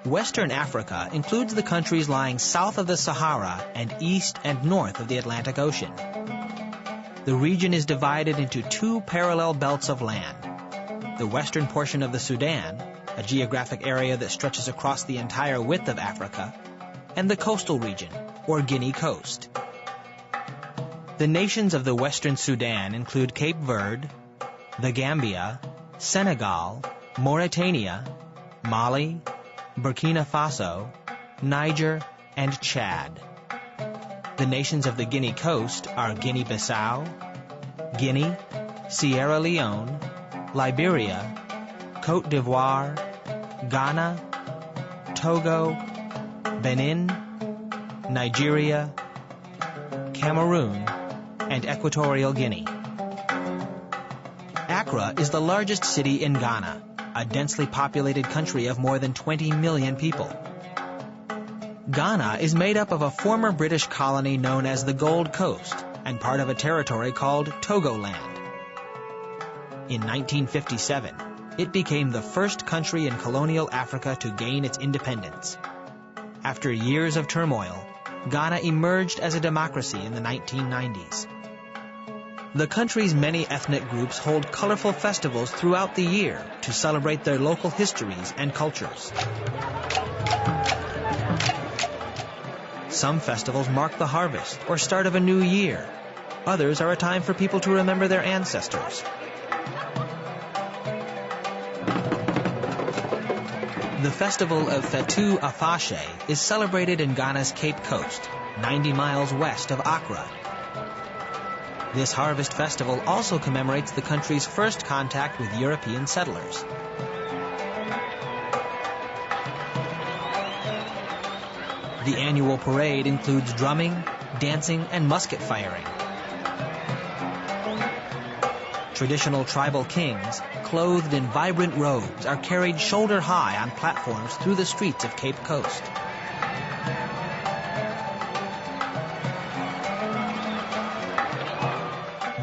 Western Africa includes the countries lying south of the Sahara and east and north of the Atlantic Ocean. The region is divided into two parallel belts of land. The western portion of the Sudan, a geographic area that stretches across the entire width of Africa, and the coastal region, or Guinea Coast. The nations of the western Sudan include Cape Verde, the Gambia, Senegal, Mauritania, Mali, Burkina Faso, Niger, and Chad. The nations of the Guinea Coast are Guinea-Bissau, Guinea, Sierra Leone, Liberia, Côte d'Ivoire, Ghana, Togo, Benin, Nigeria, Cameroon, and Equatorial Guinea. Accra is the largest city in Ghana, a densely populated country of more than 20 million people. Ghana is made up of a former British colony known as the Gold Coast and part of a territory called Togoland. In 1957, it became the first country in colonial Africa to gain its independence. After years of turmoil, Ghana emerged as a democracy in the 1990s. The country's many ethnic groups hold colorful festivals throughout the year to celebrate their local histories and cultures. Some festivals mark the harvest or start of a new year. Others are a time for people to remember their ancestors. The festival of Fetu Afashe is celebrated in Ghana's Cape Coast, 90 miles west of Accra. This harvest festival also commemorates the country's first contact with European settlers. The annual parade includes drumming, dancing, and musket firing. Traditional tribal kings, clothed in vibrant robes, are carried shoulder high on platforms through the streets of Cape Coast.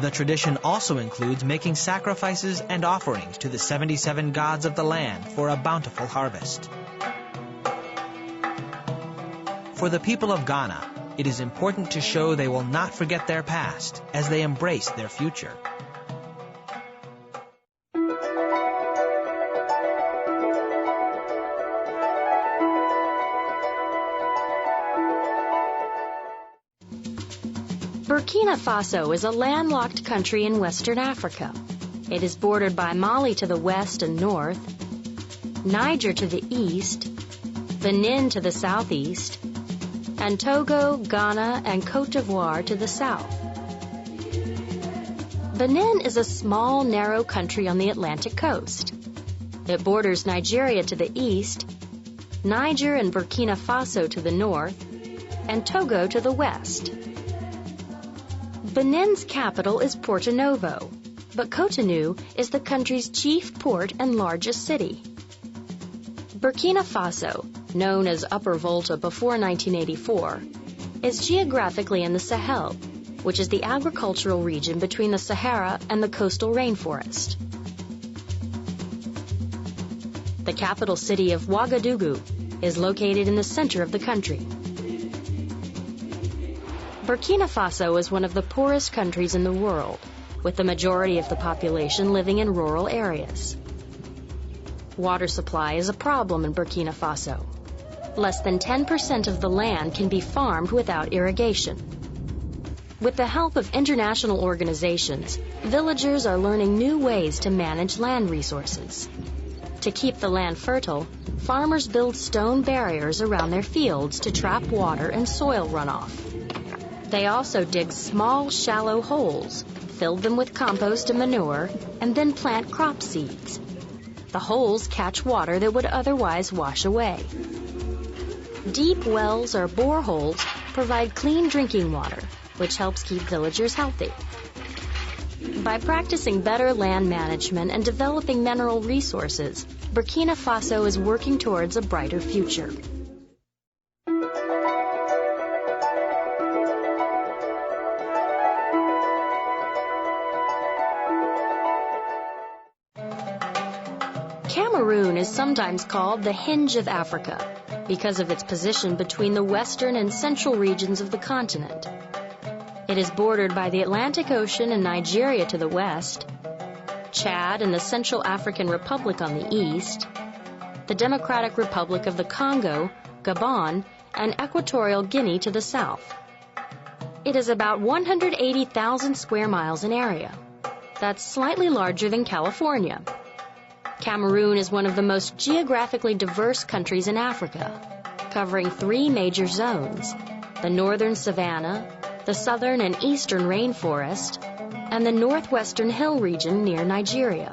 The tradition also includes making sacrifices and offerings to the 77 gods of the land for a bountiful harvest. For the people of Ghana, it is important to show they will not forget their past as they embrace their future. Burkina Faso is a landlocked country in Western Africa. It is bordered by Mali to the west and north, Niger to the east, Benin to the southeast, and Togo, Ghana, and Côte d'Ivoire to the south. Benin is a small, narrow country on the Atlantic coast. It borders Nigeria to the east, Niger and Burkina Faso to the north, and Togo to the west. Benin's capital is Porto Novo, but Cotonou is the country's chief port and largest city. Burkina Faso, known as Upper Volta before 1984, is geographically in the Sahel, which is the agricultural region between the Sahara and the coastal rainforest. The capital city of Ouagadougou is located in the center of the country. Burkina Faso is one of the poorest countries in the world, with the majority of the population living in rural areas. Water supply is a problem in Burkina Faso. Less than 10% of the land can be farmed without irrigation. With the help of international organizations, villagers are learning new ways to manage land resources. To keep the land fertile, farmers build stone barriers around their fields to trap water and soil runoff. They also dig small, shallow holes, fill them with compost and manure, and then plant crop seeds. The holes catch water that would otherwise wash away. Deep wells or boreholes provide clean drinking water, which helps keep villagers healthy. By practicing better land management and developing mineral resources, Burkina Faso is working towards a brighter future. Cameroon is sometimes called the hinge of Africa because of its position between the western and central regions of the continent. It is bordered by the Atlantic Ocean and Nigeria to the west, Chad and the Central African Republic on the east, the Democratic Republic of the Congo, Gabon, and Equatorial Guinea to the south. It is about 180,000 square miles in area. That's slightly larger than California. Cameroon is one of the most geographically diverse countries in Africa, covering 3 major zones: the northern savanna, the southern and eastern rainforest, and the northwestern hill region near Nigeria.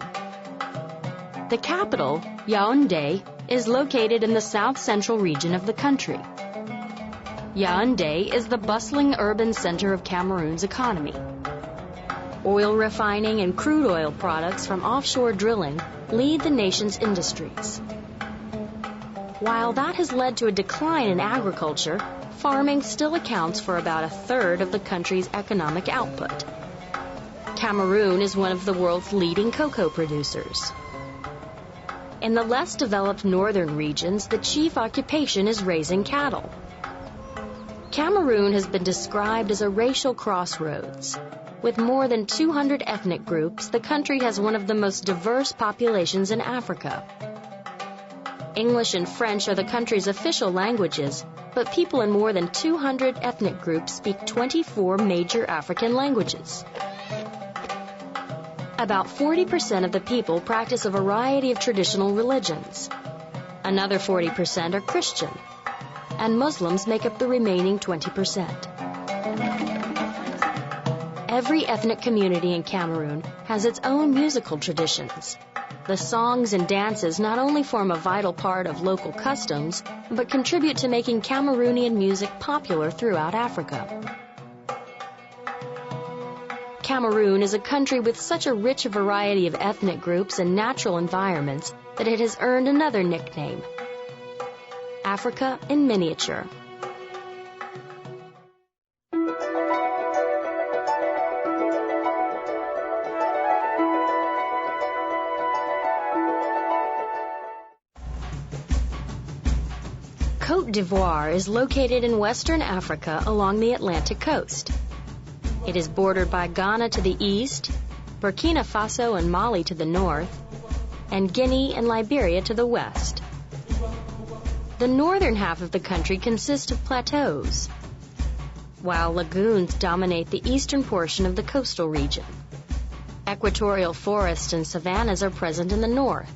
The capital, Yaoundé, is located in the south-central region of the country. Yaoundé is the bustling urban center of Cameroon's economy. Oil refining and crude oil products from offshore drilling lead the nation's industries. While that has led to a decline in agriculture, farming still accounts for about a third of the country's economic output. Cameroon is one of the world's leading cocoa producers. In the less developed northern regions, the chief occupation is raising cattle. Cameroon has been described as a racial crossroads. With more than 200 ethnic groups, the country has one of the most diverse populations in Africa. English and French are the country's official languages, but people in more than 200 ethnic groups speak 24 major African languages. About 40% of the people practice a variety of traditional religions. Another 40% are Christian, and Muslims make up the remaining 20%. Every ethnic community in Cameroon has its own musical traditions. The songs and dances not only form a vital part of local customs, but contribute to making Cameroonian music popular throughout Africa. Cameroon is a country with such a rich variety of ethnic groups and natural environments that it has earned another nickname: Africa in miniature. Côte d'Ivoire is located in Western Africa along the Atlantic coast. It is bordered by Ghana to the east, Burkina Faso and Mali to the north, and Guinea and Liberia to the west. The northern half of the country consists of plateaus, while lagoons dominate the eastern portion of the coastal region. Equatorial forests and savannas are present in the north.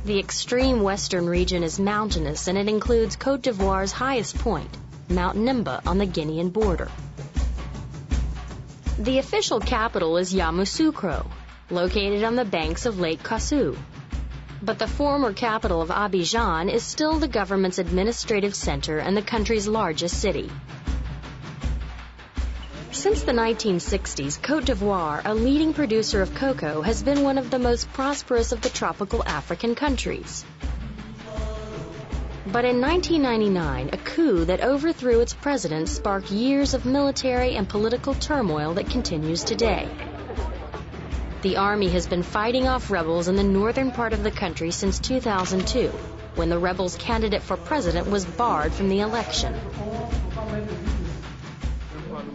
The extreme western region is mountainous, and it includes Côte d'Ivoire's highest point, Mount Nimba, on the Guinean border. The official capital is Yamoussoukro, located on the banks of Lake Kassou. But the former capital of Abidjan is still the government's administrative center and the country's largest city. Since the 1960s, Côte d'Ivoire, a leading producer of cocoa, has been one of the most prosperous of the tropical African countries. But in 1999, a coup that overthrew its president sparked years of military and political turmoil that continues today. The army has been fighting off rebels in the northern part of the country since 2002, when the rebels' candidate for president was barred from the election.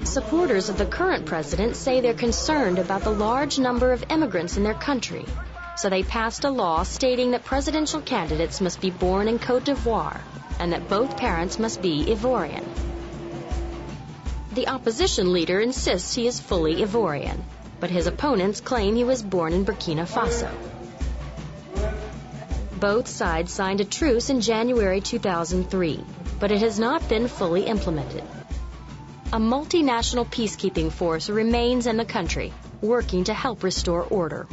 Supporters of the current president say they're concerned about the large number of immigrants in their country, so they passed a law stating that presidential candidates must be born in Côte d'Ivoire and that both parents must be Ivorian. The opposition leader insists he is fully Ivorian, but his opponents claim he was born in Burkina Faso. Both sides signed a truce in January 2003, but it has not been fully implemented. A multinational peacekeeping force remains in the country, working to help restore order.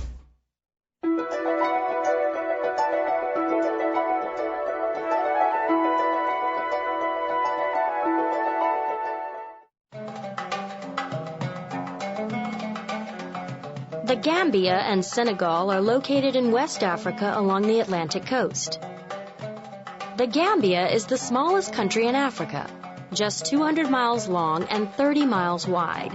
The Gambia and Senegal are located in West Africa along the Atlantic coast. The Gambia is the smallest country in Africa, just 200 miles long and 30 miles wide.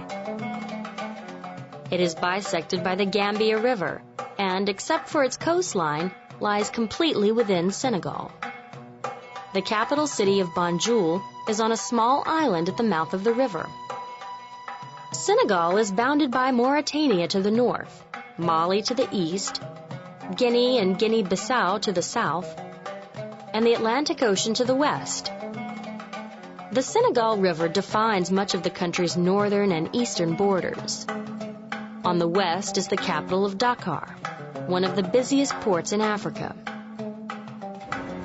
It is bisected by the Gambia River, and except for its coastline, lies completely within Senegal. The capital city of Banjul is on a small island at the mouth of the river. Senegal is bounded by Mauritania to the north, Mali to the east, Guinea and Guinea-Bissau to the south, and the Atlantic Ocean to the west. The Senegal River defines much of the country's northern and eastern borders. On the west is the capital of Dakar, one of the busiest ports in Africa.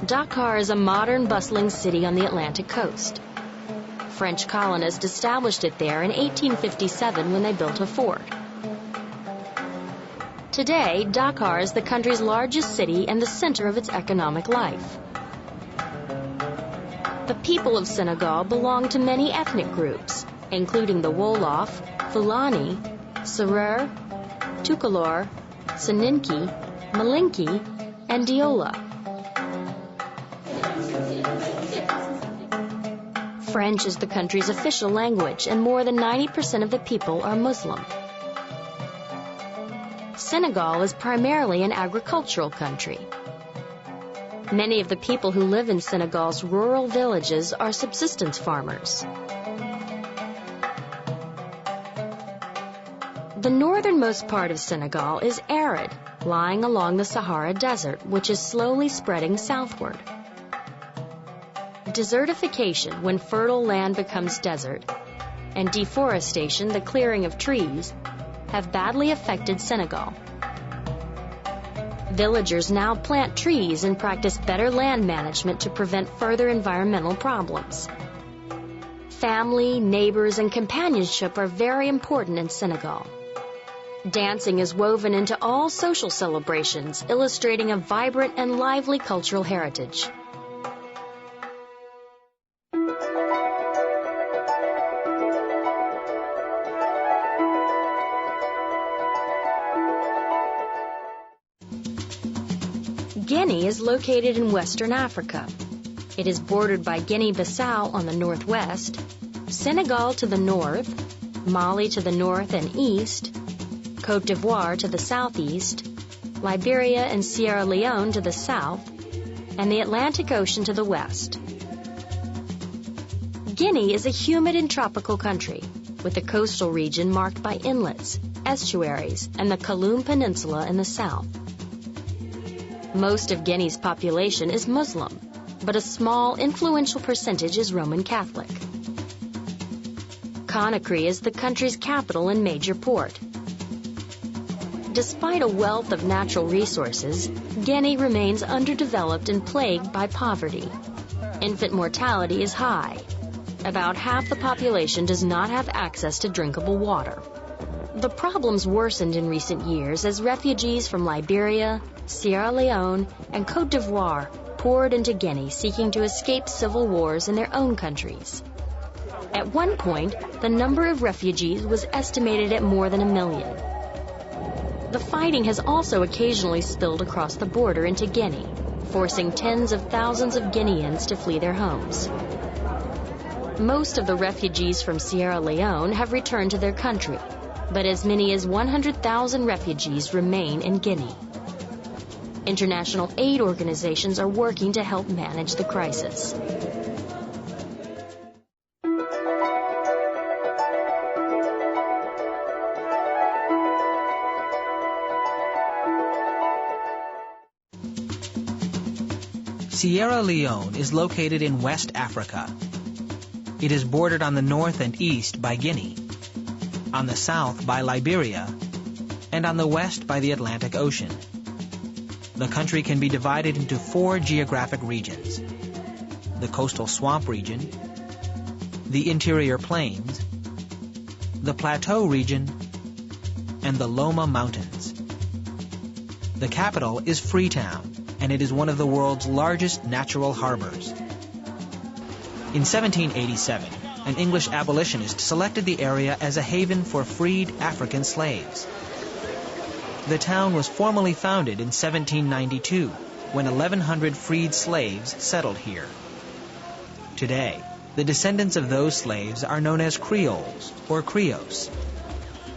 Dakar is a modern, bustling city on the Atlantic coast. French colonists established it there in 1857 when they built a fort. Today, Dakar is the country's largest city and the center of its economic life. The people of Senegal belong to many ethnic groups, including the Wolof, Fulani, Serer, Tukulor, Soninke, Malinke, and Diola. French is the country's official language, and more than 90% of the people are Muslim. Senegal is primarily an agricultural country. Many of the people who live in Senegal's rural villages are subsistence farmers. The northernmost part of Senegal is arid, lying along the Sahara Desert, which is slowly spreading southward. Desertification, when fertile land becomes desert, and deforestation, the clearing of trees, have badly affected Senegal. Villagers now plant trees and practice better land management to prevent further environmental problems. Family, neighbors, and companionship are very important in Senegal. Dancing is woven into all social celebrations, illustrating a vibrant and lively cultural heritage. Guinea is located in Western Africa. It is bordered by Guinea-Bissau on the northwest, Senegal to the north, Mali to the north and east, Côte d'Ivoire to the southeast, Liberia and Sierra Leone to the south, and the Atlantic Ocean to the west. Guinea is a humid and tropical country, with a coastal region marked by inlets, estuaries, and the Kaloum Peninsula in the south. Most of Guinea's population is Muslim, but a small, influential percentage is Roman Catholic. Conakry is the country's capital and major port. Despite a wealth of natural resources, Guinea remains underdeveloped and plagued by poverty. Infant mortality is high. About half the population does not have access to drinkable water. The problems worsened in recent years as refugees from Liberia, Sierra Leone, and Côte d'Ivoire poured into Guinea seeking to escape civil wars in their own countries. At one point, the number of refugees was estimated at more than 1 million. The fighting has also occasionally spilled across the border into Guinea, forcing tens of thousands of Guineans to flee their homes. Most of the refugees from Sierra Leone have returned to their country, but as many as 100,000 refugees remain in Guinea. International aid organizations are working to help manage the crisis. Sierra Leone is located in West Africa. It is bordered on the north and east by Guinea, on the south by Liberia, and on the west by the Atlantic Ocean. The country can be divided into 4 geographic regions: the coastal swamp region, the interior plains, the plateau region, and the Loma Mountains. The capital is Freetown, and it is one of the world's largest natural harbors. In 1787, an English abolitionist selected the area as a haven for freed African slaves. The town was formally founded in 1792, when 1,100 freed slaves settled here. Today, the descendants of those slaves are known as Creoles, or Creos.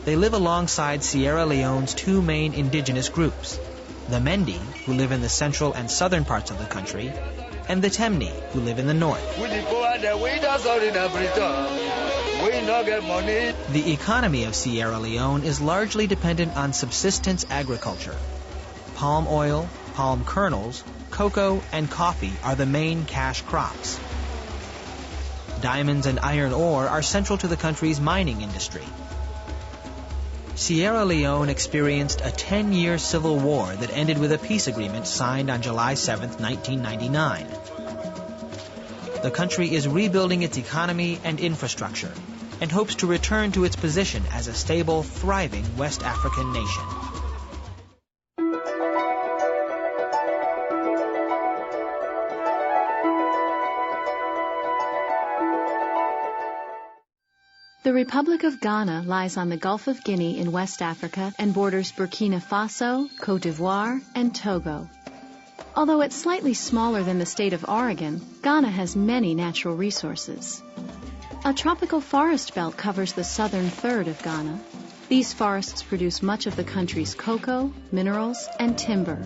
They live alongside Sierra Leone's 2 main indigenous groups, the Mendi, who live in the central and southern parts of the country, and the Temni, who live in the north. The economy of Sierra Leone is largely dependent on subsistence agriculture. Palm oil, palm kernels, cocoa, and coffee are the main cash crops. Diamonds and iron ore are central to the country's mining industry. Sierra Leone experienced a 10-year civil war that ended with a peace agreement signed on July 7, 1999. The country is rebuilding its economy and infrastructure and hopes to return to its position as a stable, thriving West African nation. The Republic of Ghana lies on the Gulf of Guinea in West Africa and borders Burkina Faso, Côte d'Ivoire, and Togo. Although it's slightly smaller than the state of Oregon, Ghana has many natural resources. A tropical forest belt covers the southern third of Ghana. These forests produce much of the country's cocoa, minerals, and timber.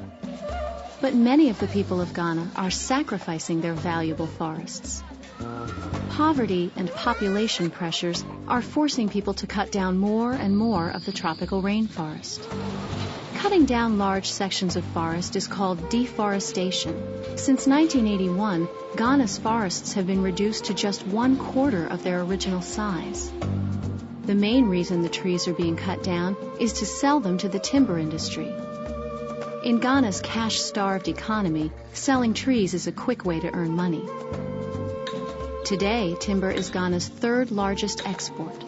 But many of the people of Ghana are sacrificing their valuable forests. Poverty and population pressures are forcing people to cut down more and more of the tropical rainforest. Cutting down large sections of forest is called deforestation. Since 1981, Ghana's forests have been reduced to just 1/4 of their original size. The main reason the trees are being cut down is to sell them to the timber industry. In Ghana's cash-starved economy, selling trees is a quick way to earn money. Today, timber is Ghana's third largest export.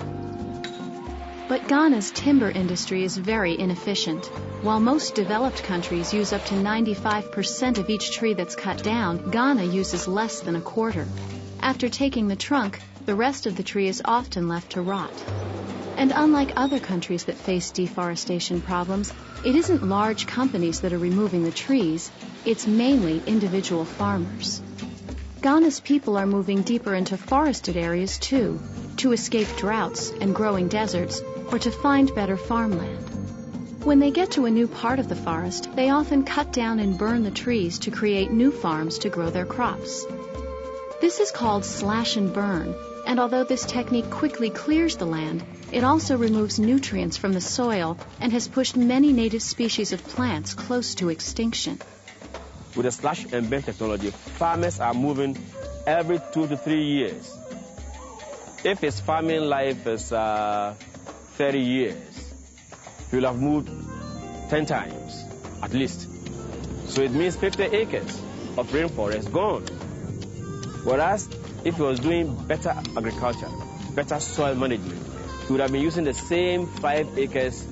But Ghana's timber industry is very inefficient. While most developed countries use up to 95% of each tree that's cut down, Ghana uses less than 1/4. After taking the trunk, the rest of the tree is often left to rot. And unlike other countries that face deforestation problems, it isn't large companies that are removing the trees, it's mainly individual farmers. Ghana's people are moving deeper into forested areas too, to escape droughts and growing deserts, or to find better farmland. When they get to a new part of the forest, they often cut down and burn the trees to create new farms to grow their crops. This is called slash and burn, and although this technique quickly clears the land, it also removes nutrients from the soil and has pushed many native species of plants close to extinction. With the slash and burn technology, farmers are moving every 2 to 3 years. If his farming life is 30 years, he will have moved 10 times at least. So it means 50 acres of rainforest gone. Whereas if he was doing better agriculture, better soil management, he would have been using the same 5 acres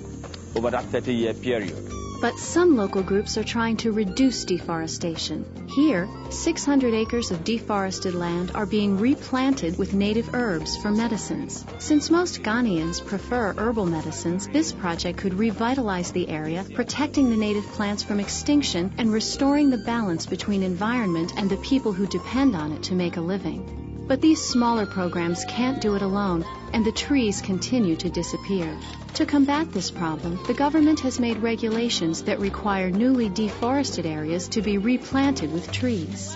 over that 30-year period. But some local groups are trying to reduce deforestation. Here, 600 acres of deforested land are being replanted with native herbs for medicines. Since most Ghanaians prefer herbal medicines, this project could revitalize the area, protecting the native plants from extinction and restoring the balance between environment and the people who depend on it to make a living. But these smaller programs can't do it alone, and the trees continue to disappear. To combat this problem, the government has made regulations that require newly deforested areas to be replanted with trees.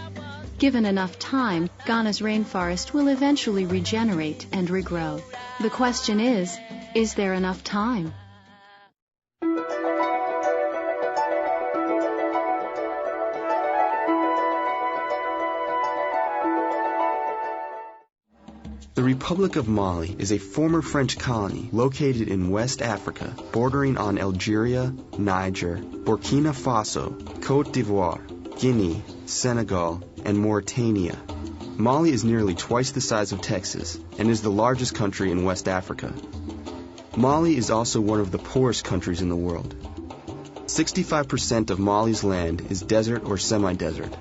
Given enough time, Ghana's rainforest will eventually regenerate and regrow. The question is there enough time? The Republic of Mali is a former French colony located in West Africa, bordering on Algeria, Niger, Burkina Faso, Côte d'Ivoire, Guinea, Senegal, and Mauritania. Mali is nearly twice the size of Texas and is the largest country in West Africa. Mali is also one of the poorest countries in the world. 65% of Mali's land is desert or semi-desert.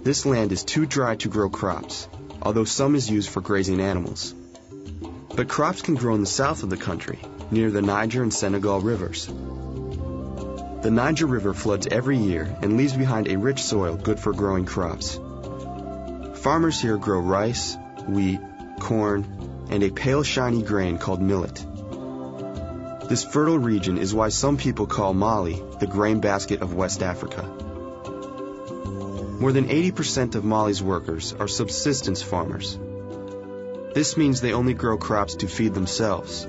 This land is too dry to grow crops, although some is used for grazing animals. But crops can grow in the south of the country, near the Niger and Senegal rivers. The Niger River floods every year and leaves behind a rich soil good for growing crops. Farmers here grow rice, wheat, corn, and a pale shiny grain called millet. This fertile region is why some people call Mali the grain basket of West Africa. More than 80% of Mali's workers are subsistence farmers. This means they only grow crops to feed themselves.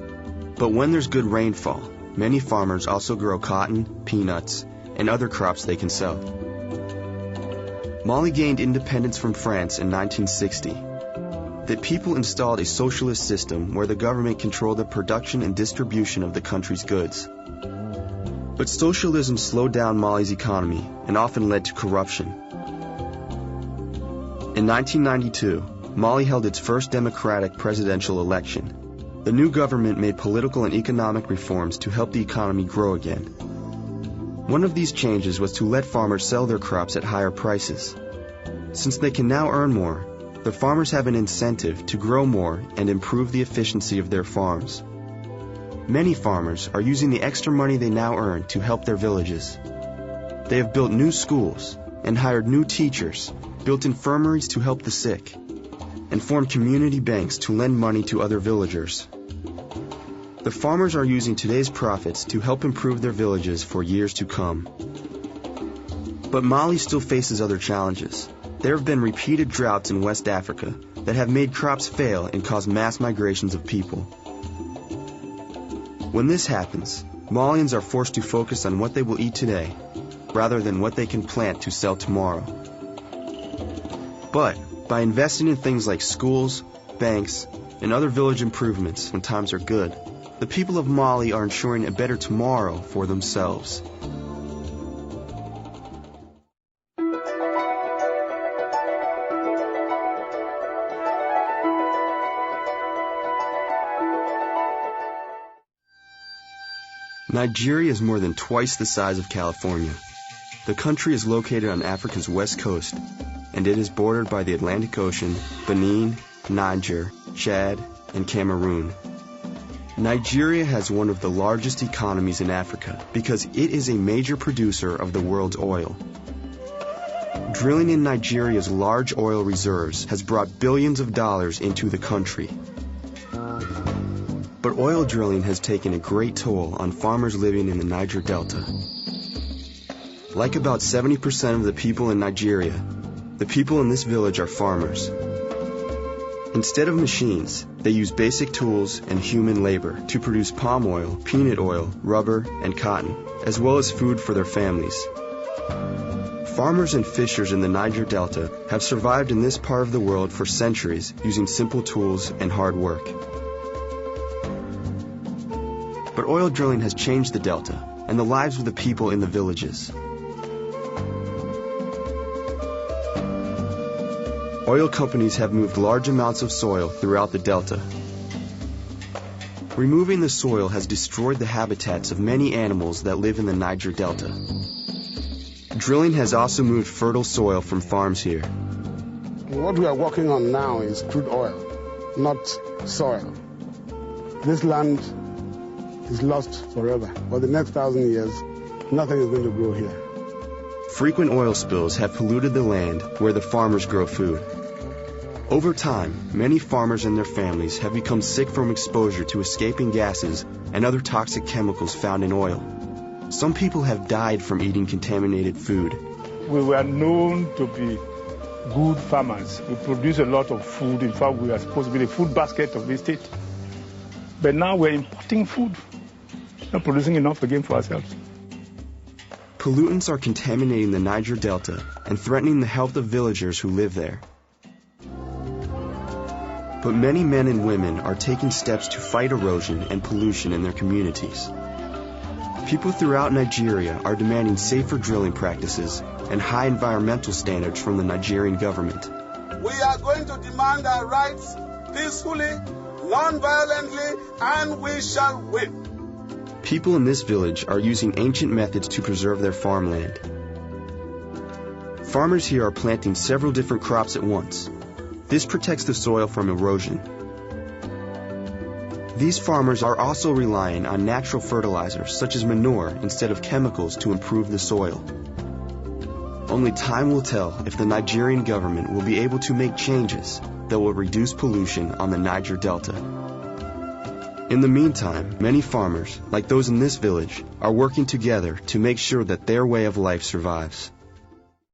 But when there's good rainfall, many farmers also grow cotton, peanuts, and other crops they can sell. Mali gained independence from France in 1960. The people installed a socialist system where the government controlled the production and distribution of the country's goods. But socialism slowed down Mali's economy and often led to corruption. In 1992, Mali held its first democratic presidential election. The new government made political and economic reforms to help the economy grow again. One of these changes was to let farmers sell their crops at higher prices. Since they can now earn more, the farmers have an incentive to grow more and improve the efficiency of their farms. Many farmers are using the extra money they now earn to help their villages. They have built new schools and hired new teachers, built infirmaries to help the sick, and formed community banks to lend money to other villagers. The farmers are using today's profits to help improve their villages for years to come. But Mali still faces other challenges. There have been repeated droughts in West Africa that have made crops fail and caused mass migrations of people. When this happens, Malians are forced to focus on what they will eat today, rather than what they can plant to sell tomorrow. But by investing in things like schools, banks, and other village improvements when times are good, the people of Mali are ensuring a better tomorrow for themselves. Nigeria is more than twice the size of California. The country is located on Africa's west coast, and it is bordered by the Atlantic Ocean, Benin, Niger, Chad, and Cameroon. Nigeria has one of the largest economies in Africa because it is a major producer of the world's oil. Drilling in Nigeria's large oil reserves has brought billions of dollars into the country. But oil drilling has taken a great toll on farmers living in the Niger Delta. Like about 70% of the people in Nigeria, the people in this village are farmers. Instead of machines, they use basic tools and human labor to produce palm oil, peanut oil, rubber, and cotton, as well as food for their families. Farmers and fishers in the Niger Delta have survived in this part of the world for centuries using simple tools and hard work. But oil drilling has changed the Delta and the lives of the people in the villages. Oil companies have moved large amounts of soil throughout the Delta. Removing the soil has destroyed the habitats of many animals that live in the Niger Delta. Drilling has also moved fertile soil from farms here. What we are working on now is crude oil, not soil. This land is lost forever. For the next 1,000 years, nothing is going to grow here. Frequent oil spills have polluted the land where the farmers grow food. Over time, many farmers and their families have become sick from exposure to escaping gases and other toxic chemicals found in oil. Some people have died from eating contaminated food. We were known to be good farmers. We produce a lot of food. In fact, we are supposed to be the food basket of the state. But now we're importing food, not producing enough again for ourselves. Pollutants are contaminating the Niger Delta and threatening the health of villagers who live there. But many men and women are taking steps to fight erosion and pollution in their communities. People throughout Nigeria are demanding safer drilling practices and high environmental standards from the Nigerian government. We are going to demand our rights peacefully, non-violently, and we shall win. People in this village are using ancient methods to preserve their farmland. Farmers here are planting several different crops at once. This protects the soil from erosion. These farmers are also relying on natural fertilizers such as manure instead of chemicals to improve the soil. Only time will tell if the Nigerian government will be able to make changes that will reduce pollution on the Niger Delta. In the meantime, many farmers, like those in this village, are working together to make sure that their way of life survives.